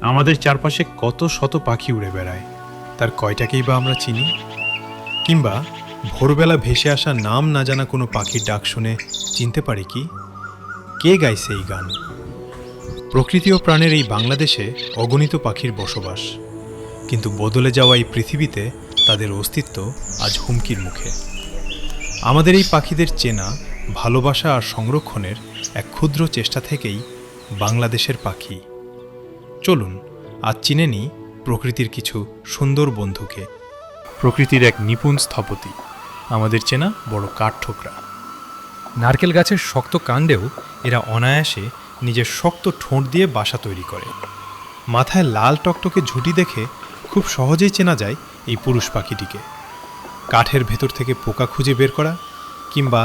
আমাদের চারপাশে কত শত পাখি উড়ে বেড়ায়, তার কয়টাকেই বা আমরা চিনি? কিংবা ভোরবেলা ভেসে আসা নাম না জানা কোনো পাখির ডাক শুনে চিনতে পারি কি কে গাইছে এই গান? প্রকৃতি ও প্রাণের এই বাংলাদেশে অগণিত পাখির বসবাস, কিন্তু বদলে যাওয়া এই পৃথিবীতে তাদের অস্তিত্ব আজ হুমকির মুখে। আমাদের এই পাখিদের চেনা, ভালোবাসা আর সংরক্ষণের এক ক্ষুদ্র চেষ্টা থেকেই বাংলাদেশের পাখি। চলুন আজ চিনে নিই প্রকৃতির কিছু সুন্দর বন্ধুকে। প্রকৃতির এক নিপুণ স্থপতি, আমাদের চেনা বড় কাঠঠোকরা। নারকেল গাছের শক্ত কাণ্ডেও এরা অনায়াসে নিজের শক্ত ঠোঁট দিয়ে বাসা তৈরি করে। মাথায় লাল টকটকে ঝুঁটি দেখে খুব সহজেই চেনা যায় এই পুরুষ পাখিটিকে। কাঠের ভেতর থেকে পোকা খুঁজে বের করা কিংবা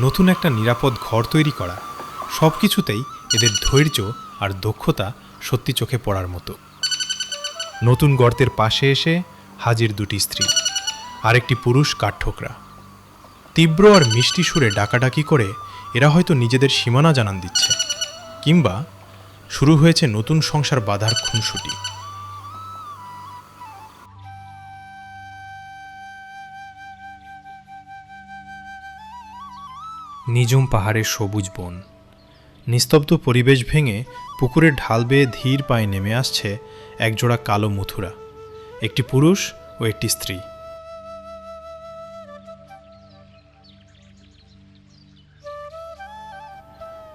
নতুন একটা নিরাপদ ঘর তৈরি করা, সব কিছুতেই এদের ধৈর্য আর দক্ষতা সত্যি চোখে পড়ার মতো। নতুন গর্তের পাশে এসে হাজির দুটি স্ত্রী, আরেকটি পুরুষ কাঠঠোকরা। তীব্র আর মিষ্টি সুরে ডাকাডাকি করে এরা হয়তো নিজেদের সীমানা জানান দিচ্ছে, কিংবা শুরু হয়েছে নতুন সংসার বাঁধার খুনসুটি। নিঝুম পাহাড়ের সবুজ বন, নিস্তব্ধ পরিবেশ ভেঙে পুকুরের ঢাল বেয়ে ধীর পায়ে নেমে আসছে একজোড়া কালো মথুরা, একটি পুরুষ ও একটি স্ত্রী।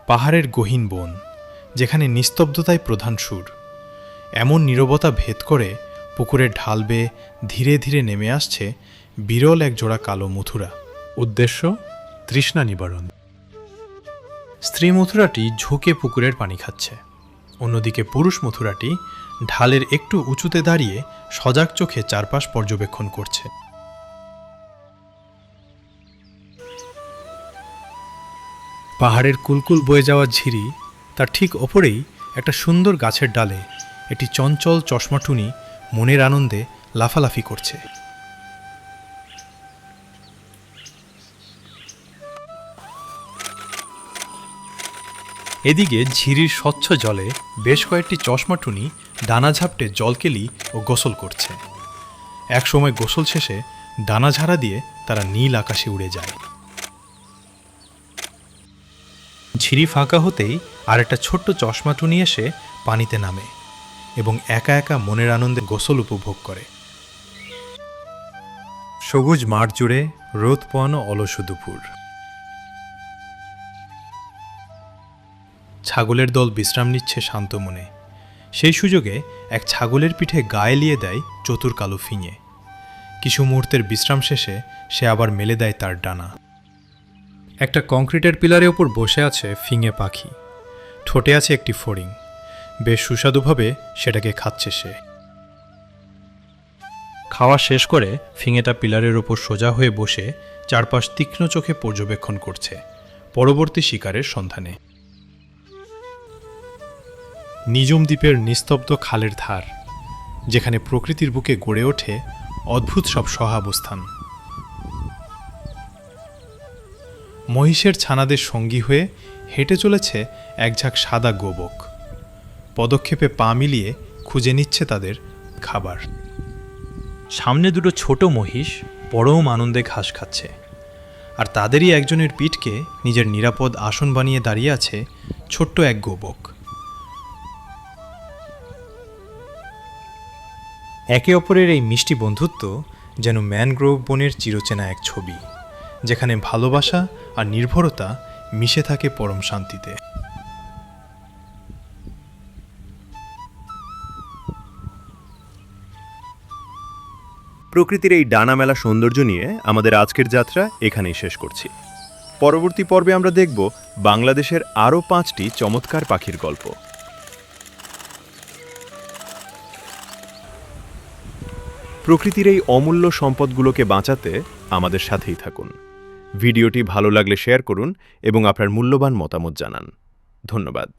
পাহাড়ের গহীন বন, যেখানে নিস্তব্ধতাই প্রধান সুর, এমন নীরবতা ভেদ করে পুকুরের ঢাল বেয়ে ধীরে ধীরে নেমে আসছে বিরল এক জোড়া কালো মথুরা। উদ্দেশ্য তৃষ্ণা নিবারণ। স্ত্রী মথুরাটি ঝুঁকে পুকুরের পানি খাচ্ছে, অন্যদিকে পুরুষ মথুরাটি ঢালের একটু উঁচুতে দাঁড়িয়ে সজাগ চোখে চারপাশ পর্যবেক্ষণ করছে। পাহাড়ের কুলকুল বয়ে যাওয়া ঝিরি, তার ঠিক ওপরেই একটা সুন্দর গাছের ডালে একটি চঞ্চল চশমাটুনি মনের আনন্দে লাফালাফি করছে। এদিকে ঝিরির স্বচ্ছ জলে বেশ কয়েকটি চশমাটুনি ডানা ঝাপটে জলকেলি ও গোসল করছে। একসময় গোসল শেষে ডানা ঝাড়া দিয়ে তারা নীল আকাশে উড়ে যায়। ঝিরি ফাঁকা হতেই আর একটা ছোট্ট চশমাটুনি এসে পানিতে নামে এবং একা একা মনের আনন্দে গোসল উপভোগ করে। সবুজ মাঠ জুড়ে রোদ পোয়ানো অলস দুপুর। ছাগলের দল বিশ্রাম নিচ্ছে শান্ত মনে। সেই সুযোগে এক ছাগলের পিঠে গায়ে লিয়ে দেয় চতুর কালো ফিঙে। কিছু মুহূর্তের বিশ্রাম শেষে সে আবার মেলে দেয় তার ডানা। একটা কংক্রিটের পিলারের ওপর বসে আছে ফিঙে পাখি, ঠোঁটে আছে একটি ফড়িং। বেশ সুস্বাদুভাবে সেটাকে খাচ্ছে সে। খাওয়া শেষ করে ফিঙেটা পিলারের ওপর সোজা হয়ে বসে চারপাশ তীক্ষ্ণ চোখে পর্যবেক্ষণ করছে, পরবর্তী শিকারের সন্ধানে। নিঝুম দ্বীপের নিস্তব্ধ খালের ধার, যেখানে প্রকৃতির বুকে গড়ে ওঠে অদ্ভুত সব সহাবস্থান। মহিষের ছানাদের সঙ্গী হয়ে হেঁটে চলেছে এক ঝাঁক সাদা গোবক, পদক্ষেপে পা মিলিয়ে খুঁজে নিচ্ছে তাদের খাবার। সামনে দুটো ছোট মহিষ পরম আনন্দে ঘাস খাচ্ছে, আর তাদেরই একজনের পিঠকে নিজের নিরাপদ আসন বানিয়ে দাঁড়িয়ে আছে ছোট্ট এক গোবক। একে অপরের এই মিষ্টি বন্ধুত্ব যেন ম্যানগ্রোভ বনের চিরচেনা এক ছবি, যেখানে ভালোবাসা আর নির্ভরতা মিশে থাকে পরম শান্তিতে। প্রকৃতির এই ডানামেলা সৌন্দর্য নিয়ে আমাদের আজকের যাত্রা এখানেই শেষ করছি। পরবর্তী পর্বে আমরা দেখব বাংলাদেশের আরও 5টি চমৎকার পাখির গল্প। প্রকৃতির এই অমূল্য সম্পদগুলোকে বাঁচাতে আমাদের সাথেই থাকুন। ভিডিওটি ভালো লাগলে শেয়ার করুন এবং আপনার মূল্যবান মতামত জানান। ধন্যবাদ।